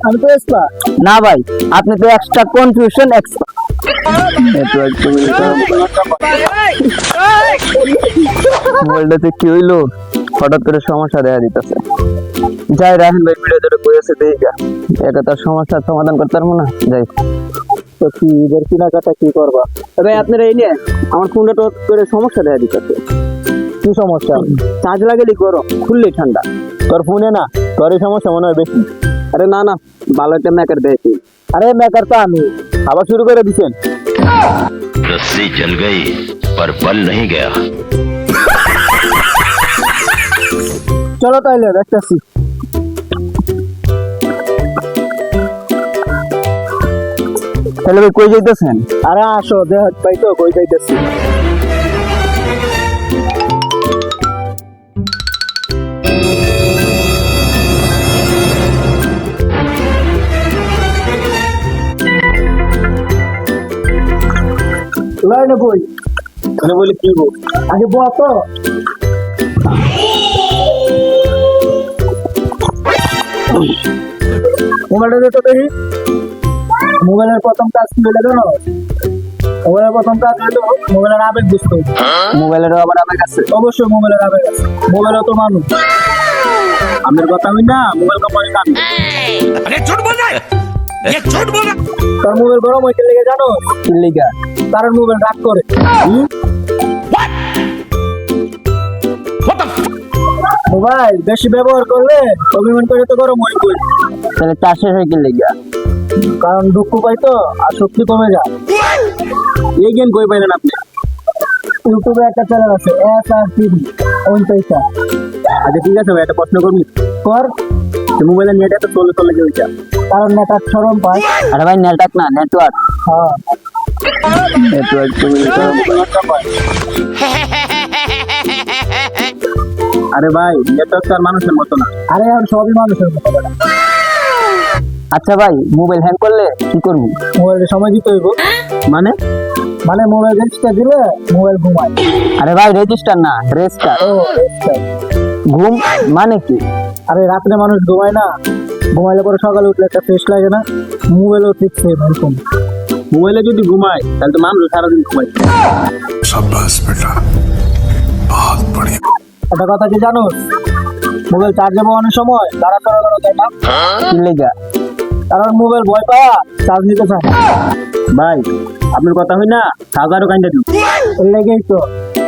আমি তো এক্সপার্ট। না ভাই, আপনি তো এক্সট্রা কনফিউশন এক্সপার্ট। মোবাইলটাতে কি হইলো, হঠাৎ করে সমস্যা দেখা দিতেছে। যাই রাহেন ভাই ভিডিও যেটা করেছে দেখা এটা তার সমস্যার সমাধান করতে পারবো না। যাই তো কি ঈদের কেনাকাটা কি করবা? ভাই আপনারা এই নিয়ে আমার ফোনটা টপ করে সমস্যা দেখা দিতেছে। কি সমস্যা? চার্জ লাগালে গরম, খুললেই ঠান্ডা। তোর ফোনে না, তোর এই সমস্যা মনে হয় বেশি। আরে না না, ভালো একটা মেকার দিয়েছি। আরে মেকার তো আমি, আবার শুরু করে দিছেন। रस्सी जल गई पर बल नहीं गया। চলো তাইলে দেখতেছি। তাহলে ভাই কই যাইতেছেন? আরে আসো, দেখ ভাই তো কই যাইতেছি। লাইনে বই, মানে বলি কি গো, আগে বল তো। মোবাইলটা দে তো দেখি। মোবাইলের প্রথম কাজ কি হলো জানো? মোবাইলের প্রথম কাজ হলো মোবাইলের আবেগ বুঝতে হবে। মোবাইলেরও আবার আবেগ আছে? অবশ্যই মোবাইলের আবেগ আছে, মোবাইলও তো মানুষ। আমার কথা আমি না, মোবাইল কোম্পানি কাম। अरे झूठ बोल रहा है, ये झूठ बोल रहा है। তার মোবাইল গরম হইতে লেগে জানো, কি লিগা? কারণ মোবাইল রাগ করে। মোবাইল বেশি ব্যবহার করলে অভিমান করে তো গরম হইবই। তাহলে চার্জ শেষ হয়ে কি লিগা? কারণ দুঃখ পাই তো আর শক্তি কমে যায়। এই জ্ঞান কই পাইলেন আপনি? ইউটিউবে একটা চ্যানেল আছে SR TV 49। আচ্ছা ঠিক আছে ভাই, একটা প্রশ্ন করবি? কর। মোবাইলের নেট এত চলে চলে কি হইছে? কারণ নেটার সরম পায়। আরে ভাই নেটওয়ার্ক না, নেটওয়ার্ক। হ্যাঁ, নেটওয়ার্ক তুমি আরে ভাই নেটওয়ার্ক তো আর মানুষের মতো না। আরে এখন সবই মানুষের মতো। আচ্ছা ভাই, মোবাইল হ্যাং করলে কি করবি? মোবাইলে সময় দিতে হইব। মানে? মানে মোবাইল রেজিস্টার দিলে মোবাইল ঘুমায়। আরে ভাই রেজিস্টার না, রেজিস্টার। ও রেজিস্টার। ঘুম মানে কি? আরে রাত্রে মানুষ ঘুমায় না, ঘুমাইলে পরে সকালে উঠলে একটা ফ্রেশ লাগে না, মোবাইলও ঠিক সেম এরকম। মোবাইলে যদি ঘুমায় তাহলে তো মানুষ সারাদিন ঘুমায়। शाबाश बेटा, बहुत बढ़िया। একটা কথা কি জানো, মোবাইল চার্জে বসানোর সময় দাঁড়াচাড়া করা যায় না। কি লেগা? কারণ মোবাইল ভয় পাওয়া চার্জ নিতে চায় না। ভাই আপনার কথা হই না, হাজারও কাইন্ডা দিন। এর লেগেই তো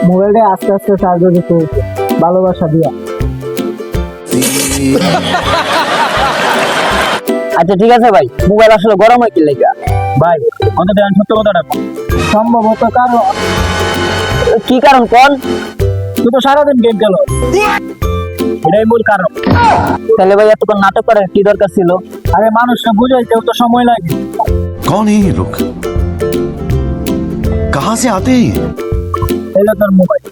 মোবাইলটা আস্তে আস্তে চার্জে দিতে হচ্ছে ভালোবাসা দিয়া। আচ্ছা ঠিক আছে ভাই, মোবাইল আসলে গরম হয় কি লেগা? ভাই অন্তত দেন সত্য কথাটা কোন। সম্ভবত কারণ কি কারণ কোন? তুই তো সারাদিন গেম খেলো। এটাই মূল কারণ। তাহলে ভাই এতক্ষণ নাটক করার কি দরকার ছিল? আরে মানুষকে বুঝাইতেও তো সময় লাগে। कौन है ये लोग, कहाँ से आते हैं ये? এলো তোর মোবাইল,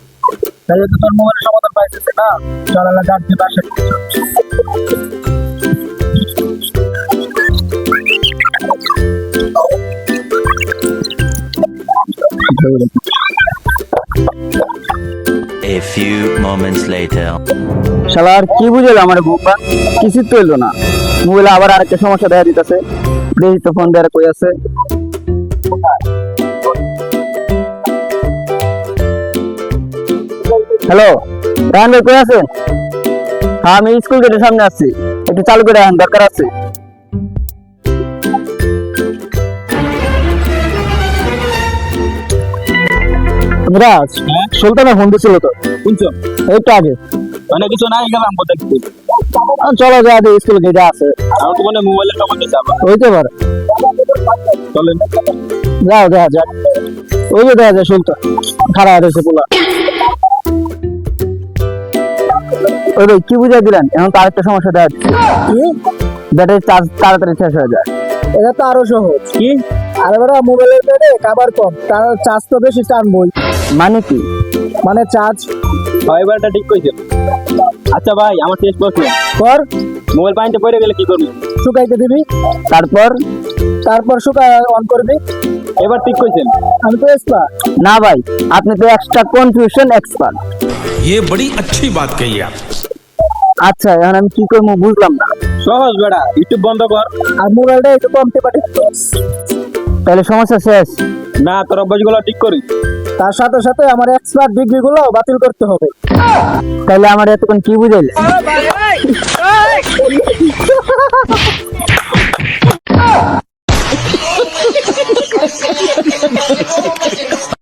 তাহলে তো তোর মোবাইলের সমাধান পাইতেছে না। চলালা যাচ্ছে বাসা। A few moments later. শালা আর কি বুঝালো আমার বুবা, কিছু তো এলো না। মোবাইলে আবার আরেকটা সমস্যা দেখা দিতেছে। দেখি তো ফোন দেওয়ার কই আছে। হ্যালো রাহান ভাই, কই আছেন? হ্যাঁ আমি স্কুল গেটের সামনে আছি, একটু চালু করে রাখেন, দরকার আছে। রাজ, সুলতানা ফোন দিছিল তো। শুনছো? একটু আগে। মানে কিছু নাই গেলাম কোথায়? চলো যা দিয়ে স্কুল গেটে আছে। আমার তো মনে মোবাইলের সমস্যা যাবে। হইতে পারে, চলেন। যাও দেখা যাক। ওই যে দেখা যায় সুলতান খারাপ হয়েছে পোলা। ওই ভাই কি বুঝাই দিলেন? এখন তো আরেকটা সমস্যা দেখা দিচ্ছে। কি? ব্যাটারি চার্জ তাড়াতাড়ি শেষ হয়ে যায়। এটা তো আরো সহজ। কি আরে বাবা, মোবাইলের ব্যাটারি কাবার কম, তার চার্জ তো বেশি টানবই। মানে কি? মানে চার্জ এবারটা ঠিক কইছেন। আচ্ছা ভাই আমার শেষ প্রশ্ন, কর। মোবাইল পানিতে পড়ে গেলে কি করবি? শুকাইতে দিবি, তারপর? তারপর শুকায় অন করবি। এবার ঠিক কইছেন। আমি তো এক্সপার্ট। না ভাই, আপনি তো এক্সট্রা কনফিউশন এক্সপার্ট। ये बड़ी अच्छी बात कही आप। আচ্ছা এখন আমি কি করবো বুঝলাম না। সহজ বেড়া, ইউটিউব বন্ধ কর। আর মোবাইলটা একটু কমতে পাঠিয়ে তাহলে সমস্যা শেষ। না, তোর অভ্যাসগুলো ঠিক করি। তার সাথে সাথে আমার এক্সপার্ট ডিগ্রি গুলো বাতিল করতে হবে। তাহলে আমার এতক্ষণ কি বুঝাইলে?